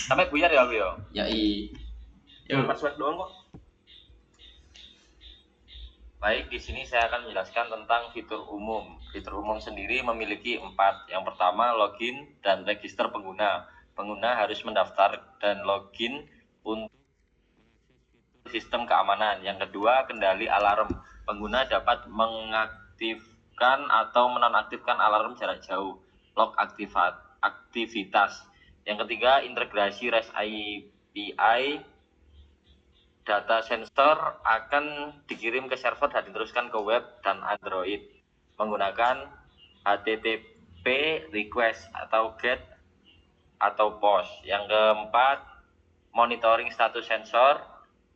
Sampai buyar ya, Bro? Ya Password doang kok. Baik, di sini saya akan menjelaskan tentang fitur umum. Fitur umum sendiri memiliki 4. Yang pertama, login dan register pengguna. Pengguna harus mendaftar dan login untuk sistem keamanan. Yang kedua, kendali alarm. Pengguna dapat mengaktifkan atau menonaktifkan alarm jarak jauh. Log aktivitas. Yang ketiga, integrasi REST API. Data sensor akan dikirim ke server dan diteruskan ke web dan Android menggunakan HTTP request atau GET atau POST. Yang keempat, monitoring status sensor.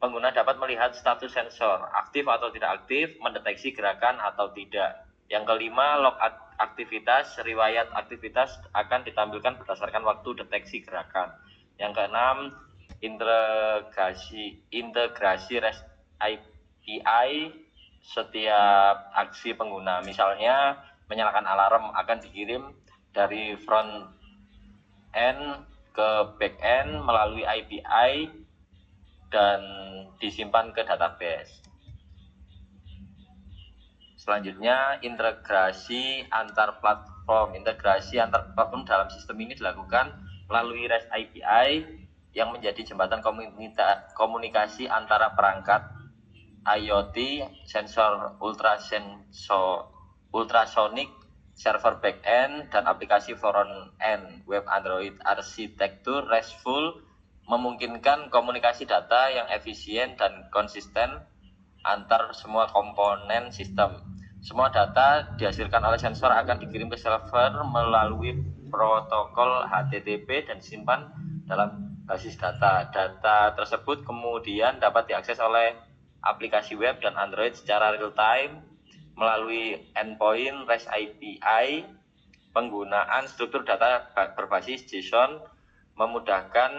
Pengguna dapat melihat status sensor aktif atau tidak aktif, mendeteksi gerakan atau tidak. Yang kelima, log aktivitas. Riwayat aktivitas akan ditampilkan berdasarkan waktu deteksi gerakan. Yang keenam, integrasi REST API setiap aksi pengguna. Misalnya menyalakan alarm akan dikirim dari front end ke back end melalui API dan disimpan ke database. Selanjutnya, integrasi antar platform. Integrasi antar platform dalam sistem ini dilakukan melalui REST API yang menjadi jembatan komunikasi antara perangkat IoT, sensor ultrasonic, server backend, dan aplikasi front-end web Android. Arsitektur RESTful memungkinkan komunikasi data yang efisien dan konsisten antar semua komponen sistem. Semua data dihasilkan oleh sensor akan dikirim ke server melalui protokol HTTP dan disimpan dalam basis data. Data tersebut kemudian dapat diakses oleh aplikasi web dan Android secara real time melalui endpoint REST API. Penggunaan struktur data berbasis JSON memudahkan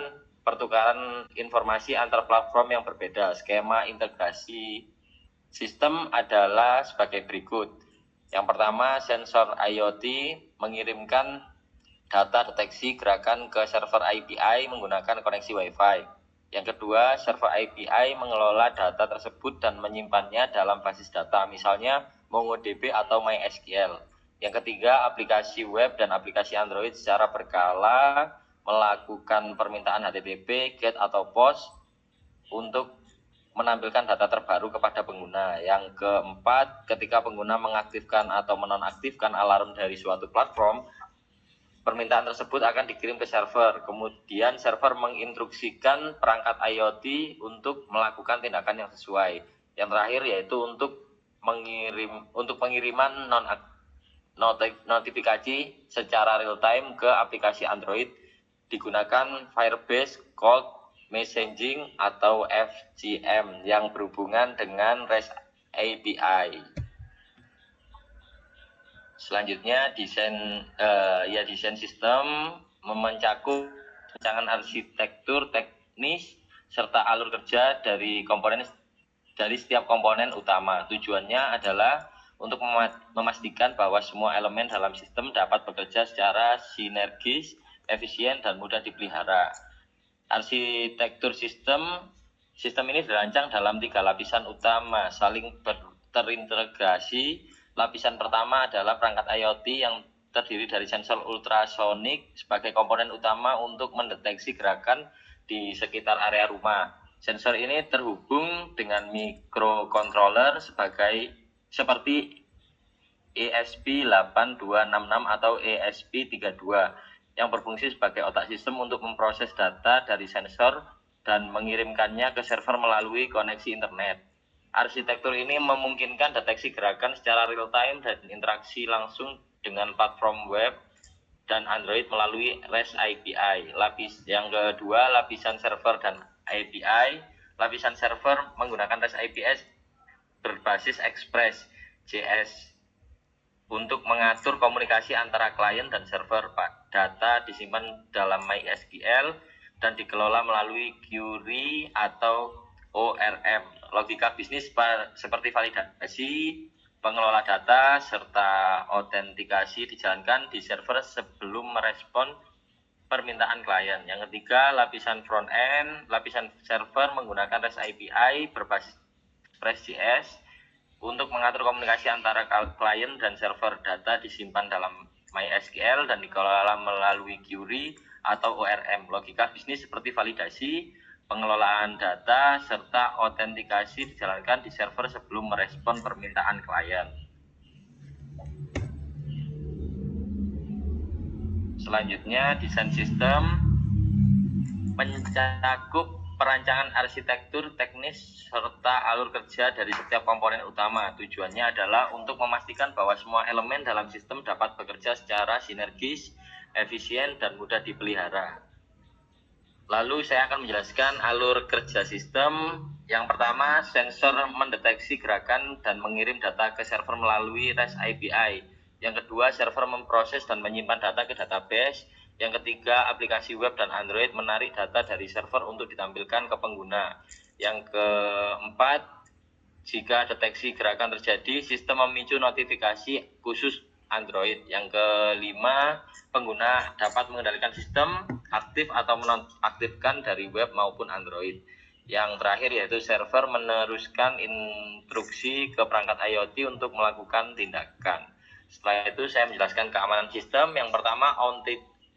pertukaran informasi antar platform yang berbeda. Skema integrasi sistem adalah sebagai berikut. Yang pertama, sensor IoT mengirimkan data deteksi gerakan ke server API menggunakan koneksi Wi-Fi. Yang kedua, server API mengelola data tersebut dan menyimpannya dalam basis data, misalnya MongoDB atau MySQL. Yang ketiga, aplikasi web dan aplikasi Android secara berkala melakukan permintaan HTTP, GET atau POST untuk menampilkan data terbaru kepada pengguna. Yang keempat, ketika pengguna mengaktifkan atau menonaktifkan alarm dari suatu platform, permintaan tersebut akan dikirim ke server. Kemudian server menginstruksikan perangkat IoT untuk melakukan tindakan yang sesuai. Yang terakhir yaitu untuk pengiriman notifikasi secara real time ke aplikasi Android digunakan Firebase Cold Messaging atau FGM yang berhubungan dengan REST API. Selanjutnya, desain sistem mencakup rancangan arsitektur teknis serta alur kerja dari setiap komponen utama. Tujuannya adalah untuk memastikan bahwa semua elemen dalam sistem dapat bekerja secara sinergis, efisien, dan mudah dipelihara. Arsitektur sistem ini dirancang dalam 3 lapisan utama, saling terintegrasi. Lapisan pertama adalah perangkat IoT yang terdiri dari sensor ultrasonik sebagai komponen utama untuk mendeteksi gerakan di sekitar area rumah. Sensor ini terhubung dengan microcontroller seperti ESP8266 atau ESP32 yang berfungsi sebagai otak sistem untuk memproses data dari sensor dan mengirimkannya ke server melalui koneksi internet. Arsitektur ini memungkinkan deteksi gerakan secara real time dan interaksi langsung dengan platform web dan Android melalui REST API. Yang kedua, lapisan server dan API. Lapisan server menggunakan REST API berbasis Express.js untuk mengatur komunikasi antara klien dan server. Data disimpan dalam MySQL dan dikelola melalui query atau ORM. Logika bisnis seperti validasi, pengelola data, serta autentikasi dijalankan di server sebelum merespon permintaan klien. Yang ketiga, lapisan front end, lapisan server menggunakan REST API berbasis Express.js untuk mengatur komunikasi antara klien dan server. Data disimpan dalam MySQL dan dikelola melalui query atau ORM. Logika bisnis seperti validasi, pengelolaan data, serta autentikasi dijalankan di server sebelum merespon permintaan klien. Selanjutnya, desain sistem mencakup perancangan arsitektur teknis serta alur kerja dari setiap komponen utama. Tujuannya adalah untuk memastikan bahwa semua elemen dalam sistem dapat bekerja secara sinergis, efisien, dan mudah dipelihara. Lalu saya akan menjelaskan alur kerja sistem. Yang pertama, sensor mendeteksi gerakan dan mengirim data ke server melalui REST API. Yang kedua, server memproses dan menyimpan data ke database. Yang ketiga, aplikasi web dan Android menarik data dari server untuk ditampilkan ke pengguna. Yang keempat, jika deteksi gerakan terjadi, sistem memicu notifikasi khusus Android. Yang kelima, pengguna dapat mengendalikan sistem aktif atau menonaktifkan dari web maupun Android. Yang terakhir yaitu server meneruskan instruksi ke perangkat IoT untuk melakukan tindakan. Setelah itu saya menjelaskan keamanan sistem. Yang pertama,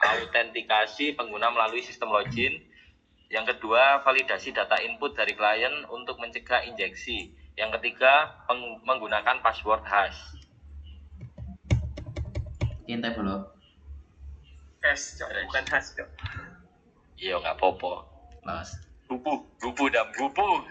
autentikasi pengguna melalui sistem login. Yang kedua, validasi data input dari klien untuk mencegah injeksi. Yang ketiga, menggunakan password hash. Kita belum. Hash, bukan hash, Cok. Iya, nggak popo. Los. Bubu dan bubu.